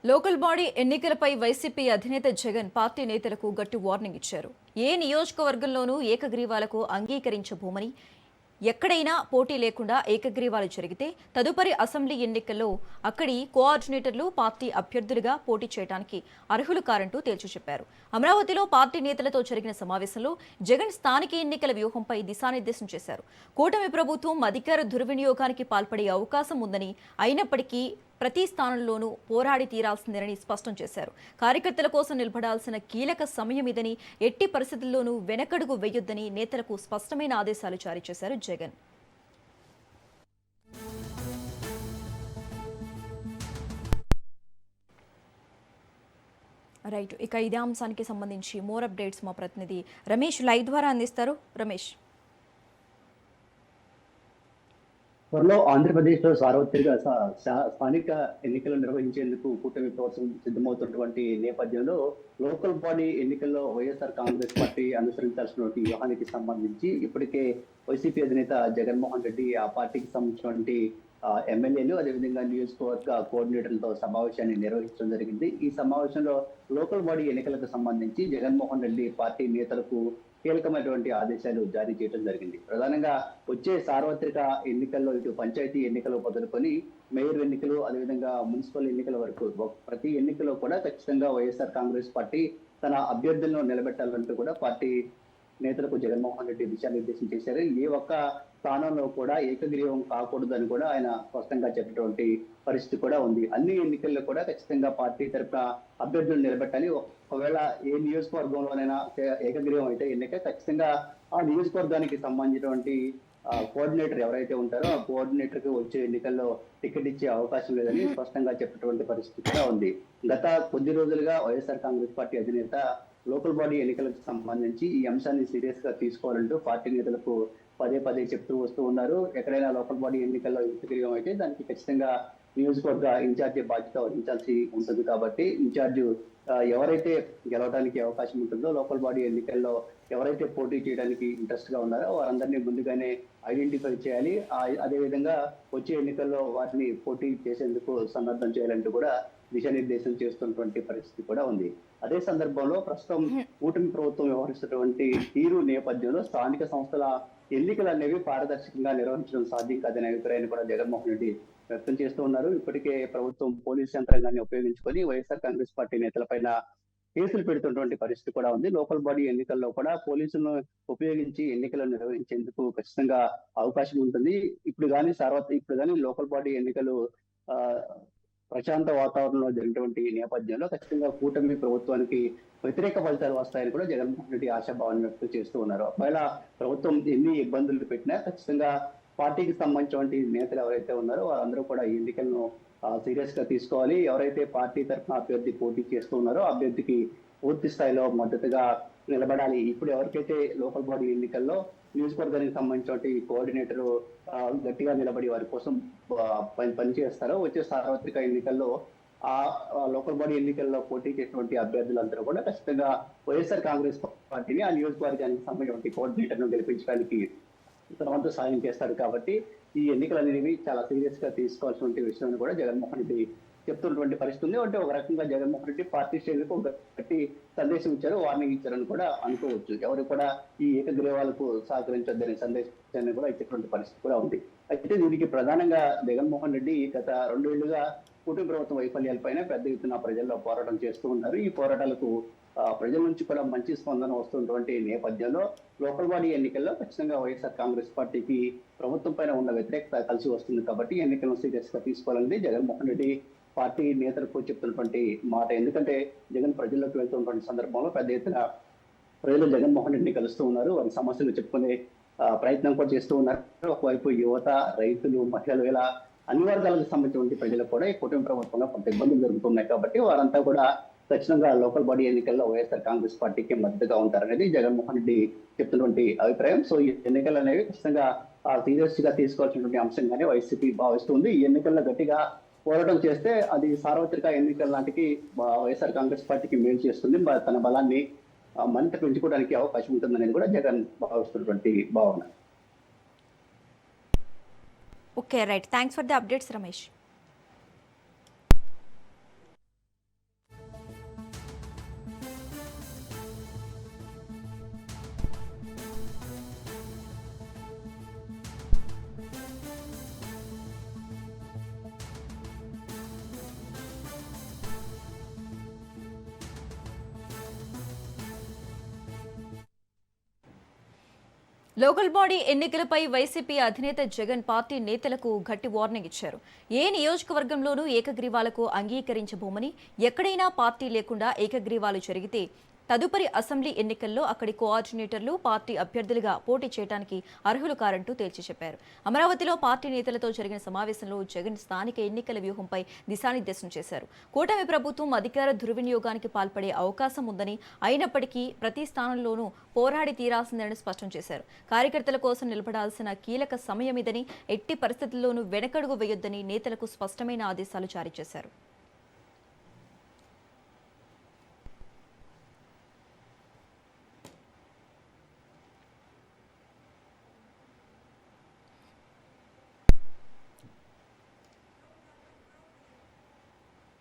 Local body ఎన్నికలపై YCP అధినేత Jagan party నేతలకు గట్టి వార్నింగ్ ఇచ్చారు. ఏ నియోజకవర్గంలోనూ ఏకగ్రీవాలకు అంగీకరించబోమని, ఎక్కడైనా పోటీ లేకుండా ఏకగ్రీవాలు జరిగితే తదుపరి అసెంబ్లీ ఎన్నికల్లో అక్కడి కోఆర్డినేటర్లు పార్టీ అభ్యర్థులుగా పోటీ చేయడానికి అర్హులు కారంటూ తేల్చి చెప్పారు. అమరావతిలో పార్టీ నేతలతో జరిగిన సమావేశంలో జగన్ స్థానిక ఎన్నికల వ్యూహంపై దిశానిర్దేశం చేశారు. కూటమి ప్రభుత్వం అధికార దుర్వినియోగానికి పాల్పడే అవకాశం ఉందని, అయినప్పటికీ ప్రతి స్థానంలోనూ పోరాడి తీరాల్సిందేనని స్పష్టం చేశారు. కార్యకర్తల కోసం నిలబడాల్సిన కీలక సమయం ఇదని, ఎట్టి పరిస్థితుల్లోనూ వెనకడుగు వేయొద్దని నేతలకు స్పష్టమైన ఆదేశాలు జారీ చేశారు జగన్. రైట్, ఇక ఇదే అంశానికి సంబంధించి మోర్ అప్డేట్స్ మా ప్రతినిధి రమేష్ లైవ్ ద్వారా అందిస్తారు. రమేష్. త్వరలో ఆంధ్రప్రదేశ్లో సార్వత్రిక స్థానిక ఎన్నికలు నిర్వహించేందుకు కూటమి ప్రభుత్వం సిద్ధమవుతున్నటువంటి నేపథ్యంలో లోకల్ బాడీ ఎన్నికల్లో వైఎస్ఆర్ కాంగ్రెస్ పార్టీ అనుసరించాల్సినటువంటి వ్యూహానికి సంబంధించి ఇప్పటికే వైసీపీ అధినేత జగన్మోహన్ రెడ్డి ఆ పార్టీకి సంబంధించినటువంటి ఎమ్మెల్యేలు అదేవిధంగా నియోజకవర్గ కోఆర్డినేటర్లతో సమావేశాన్ని నిర్వహించడం జరిగింది. ఈ సమావేశంలో లోకల్ బాడీ ఎన్నికలకు సంబంధించి జగన్మోహన్ రెడ్డి పార్టీ నేతలకు కీలకమైనటువంటి ఆదేశాలు జారీ చేయడం జరిగింది. ప్రధానంగా వచ్చే సార్వత్రిక ఎన్నికల్లో ఇటు పంచాయతీ ఎన్నికలు మొదలుకొని మేయర్ ఎన్నికలు అదేవిధంగా మున్సిపల్ ఎన్నికల వరకు ప్రతి ఎన్నికలో కూడా ఖచ్చితంగా వైఎస్ఆర్ కాంగ్రెస్ పార్టీ తన అభ్యర్థులను నిలబెట్టాలంటూ కూడా పార్టీ నేతలకు జగన్మోహన్ రెడ్డి దిశానిర్దేశం చేశారు. ఏ ఒక్క స్థానంలో కూడా ఏకగ్రీవం కాకూడదని కూడా ఆయన స్పష్టంగా చెప్పినటువంటి పరిస్థితి కూడా ఉంది. అన్ని ఎన్నికల్లో కూడా ఖచ్చితంగా పార్టీ తరఫున అభ్యర్థులు నిలబెట్టాలి. ఒకవేళ ఏ నియోజకవర్గంలోనైనా ఏకగ్రీవం అయితే ఎన్నిక ఖచ్చితంగా ఆ నియోజకవర్గానికి సంబంధించినటువంటి కోఆర్డినేటర్ ఎవరైతే ఉంటారో ఆ కోఆర్డినేటర్ కి వచ్చే ఎన్నికల్లో టికెట్ ఇచ్చే అవకాశం లేదని స్పష్టంగా చెప్పినటువంటి పరిస్థితి కూడా ఉంది. గత కొద్ది రోజులుగా వైఎస్ఆర్ కాంగ్రెస్ పార్టీ అధినేత లోకల్ బాడీ ఎన్నికలకు సంబంధించి ఈ అంశాన్ని సీరియస్ గా తీసుకోవాలంటూ పార్టీ నేతలకు పదే పదే చెప్తూ వస్తూ ఉన్నారు. ఎక్కడైనా లోకల్ బాడీ ఎన్నికల్లో ఏకగ్రీవం అయితే దానికి ఖచ్చితంగా నియోజకవర్గ ఇన్ఛార్జి బాధ్యత వహించాల్సి ఉంటుంది. కాబట్టి ఇన్ఛార్జ్ ఎవరైతే గెలవడానికి అవకాశం ఉంటుందో లోకల్ బాడీ ఎన్నికల్లో ఎవరైతే పోటీ చేయడానికి ఇంట్రెస్ట్ గా ఉన్నారో వారందరినీ ముందుగానే ఐడెంటిఫై చేయాలి. అదేవిధంగా వచ్చే ఎన్నికల్లో వారిని పోటీ చేసేందుకు సన్నద్ధం చేయాలంటూ కూడా దిశానిర్దేశం చేస్తున్నటువంటి పరిస్థితి కూడా ఉంది. అదే సందర్భంలో ప్రస్తుతం కూటమి ప్రభుత్వం వ్యవహరిస్తున్నటువంటి తీరు నేపథ్యంలో స్థానిక సంస్థల ఎన్నికలు అనేవి పారదర్శకంగా నిర్వహించడం సాధ్యం కాదనే అభిప్రాయాన్ని కూడా జగన్మోహన్ రెడ్డి వ్యక్తం చేస్తూ ఉన్నారు. ఇప్పటికే ప్రభుత్వం పోలీస్ యంత్రాంగాన్ని ఉపయోగించుకొని వైఎస్ఆర్ కాంగ్రెస్ పార్టీ నేతలపైన కేసులు పెడుతున్నటువంటి పరిస్థితి కూడా ఉంది. లోకల్ బాడీ ఎన్నికల్లో కూడా పోలీసులను ఉపయోగించి ఎన్నికలు నిర్వహించేందుకు ఖచ్చితంగా అవకాశం ఉంటుంది. ఇప్పుడు కానీ లోకల్ బాడీ ఎన్నికలు ప్రశాంత వాతావరణంలో జరిగినటువంటి నేపథ్యంలో ఖచ్చితంగా కూటమి ప్రభుత్వానికి వ్యతిరేక ఫలితాలు వస్తాయని కూడా జగన్మోహన్ రెడ్డి ఆశాభావాన్ని వ్యక్తం చేస్తూ ఉన్నారు. ఒకవేళ ప్రభుత్వం ఎన్ని ఇబ్బందులు పెట్టినా ఖచ్చితంగా పార్టీకి సంబంధించినటువంటి నేతలు ఎవరైతే ఉన్నారో వారందరూ కూడా ఈ ఎన్నికలను సీరియస్ గా తీసుకోవాలి. ఎవరైతే పార్టీ తరఫున అభ్యర్థి పోటీ చేస్తూ ఉన్నారో అభ్యర్థికి పూర్తి స్థాయిలో మద్దతుగా నిలబడాలి. ఇప్పుడు ఎవరికైతే లోకల్ బాడీ ఎన్నికల్లో నియోజకవర్గానికి సంబంధించిన కోఆర్డినేటర్ గట్టిగా నిలబడి వారి కోసం పనిచేస్తారో వచ్చే సార్వత్రిక ఎన్నికల్లో ఆ లోకల్ బాడీ ఎన్నికల్లో పోటీ చేసినటువంటి అభ్యర్థులందరూ కూడా ఖచ్చితంగా వైఎస్ఆర్ కాంగ్రెస్ పార్టీని ఆ నియోజకవర్గానికి సంబంధించిన కోఆర్డినేటర్ ను గెలిపించడానికి తనవంతు సాయం చేస్తారు. కాబట్టి ఈ ఎన్నికలు అనేవి చాలా సీరియస్ గా తీసుకోవాల్సిన విషయాన్ని కూడా జగన్మోహన్ రెడ్డి చెప్తున్నటువంటి పరిస్థితి ఉంది. అంటే ఒక రకంగా జగన్మోహన్ రెడ్డి పార్టీ శ్రేణులకు ఒక గట్టి సందేశం ఇచ్చారు, వార్నింగ్ ఇచ్చారని కూడా అనుకోవచ్చు. ఎవరు కూడా ఈ ఏకగ్రీవాలకు సహకరించొద్దనే సందేశాన్ని కూడా ఇచ్చేటువంటి పరిస్థితి కూడా ఉంది. అయితే దీనికి ప్రధానంగా జగన్మోహన్ రెడ్డి గత 2 ఏళ్లుగా కూటమి ప్రభుత్వ వైఫల్యాలపైన పెద్ద ఎత్తున ప్రజల్లో పోరాటం చేస్తూ ఉన్నారు. ఈ పోరాటాలకు ప్రజల నుంచి కూడా మంచి స్పందన వస్తున్నటువంటి నేపథ్యంలో లోకల్ బాడీ ఎన్నికల్లో ఖచ్చితంగా వైఎస్ఆర్ కాంగ్రెస్ పార్టీకి ప్రభుత్వం పైన ఉన్న వ్యతిరేకత కలిసి వస్తుంది. కాబట్టి ఎన్నికలను సీరియస్ గా తీసుకోవాలని జగన్మోహన్ రెడ్డి పార్టీ నేతలకు చెప్తున్నటువంటి మాట. ఎందుకంటే జగన్ ప్రజల్లోకి వెళ్తున్నటువంటి సందర్భంలో పెద్ద ఎత్తున ప్రజలు జగన్మోహన్ రెడ్డిని కలుస్తూ ఉన్నారు, వారి సమస్యలు చెప్పుకునే ప్రయత్నం కూడా చేస్తూ ఉన్నారు. ఒకవైపు యువత, రైతులు, మహిళలు ఇలా అన్ని వర్గాలకు సంబంధించిన ప్రజలకు కూడా ఈ కూటమి ప్రభుత్వంలో కొంత ఇబ్బందులు జరుగుతున్నాయి. కాబట్టి వారంతా కూడా ఖచ్చితంగా లోకల్ బాడీ ఎన్నికల్లో వైఎస్ఆర్ కాంగ్రెస్ పార్టీకి మద్దతుగా ఉంటారనేది జగన్మోహన్ రెడ్డి చెప్తున్నటువంటి అభిప్రాయం. సో ఈ ఎన్నికలు అనేవి ఖచ్చితంగా సీరియస్ గా తీసుకోవాల్సినటువంటి అంశంగానే వైసీపీ భావిస్తుంది. ఈ ఎన్నికల్లో గట్టిగా పోరాటం చేస్తే అది సార్వత్రిక ఎన్నికల నాటికి వైఎస్ఆర్ కాంగ్రెస్ పార్టీకి మేలు చేస్తుంది, తన బలాన్ని మరింత పెంచుకోవడానికి అవకాశం ఉంటుందనేది కూడా జగన్ భావిస్తున్నటువంటి భావన. Okay, right. Thanks for the updates Ramesh. Local body ఎన్నికలపై వైసీపీ అధినేత జగన్ పార్టీ నేతలకు గట్టి వార్నింగ్ ఇచ్చారు. ఏ నియోజకవర్గంలోనూ ఏకగ్రీవాలకు అంగీకరించబోమని, ఎక్కడైనా పార్టీ లేకుండా ఏకగ్రీవాలు జరిగితే తదుపరి అసెంబ్లీ ఎన్నికల్లో అక్కడి కోఆర్డినేటర్లు పార్టీ అభ్యర్థులుగా పోటీ చేయడానికి అర్హులు కారంటూ తేల్చి చెప్పారు. అమరావతిలో పార్టీ నేతలతో జరిగిన సమావేశంలో జగన్ స్థానిక ఎన్నికల వ్యూహంపై దిశానిర్దేశం చేశారు. కూటమి ప్రభుత్వం అధికార దుర్వినియోగానికి పాల్పడే అవకాశం ఉందని, అయినప్పటికీ ప్రతి స్థానంలోనూ పోరాడి తీరాల్సిందని స్పష్టం చేశారు. కార్యకర్తల కోసం నిలబడాల్సిన కీలక సమయం ఇదని, ఎట్టి పరిస్థితుల్లోనూ వెనకడుగు వేయొద్దని నేతలకు స్పష్టమైన ఆదేశాలు జారీ చేశారు.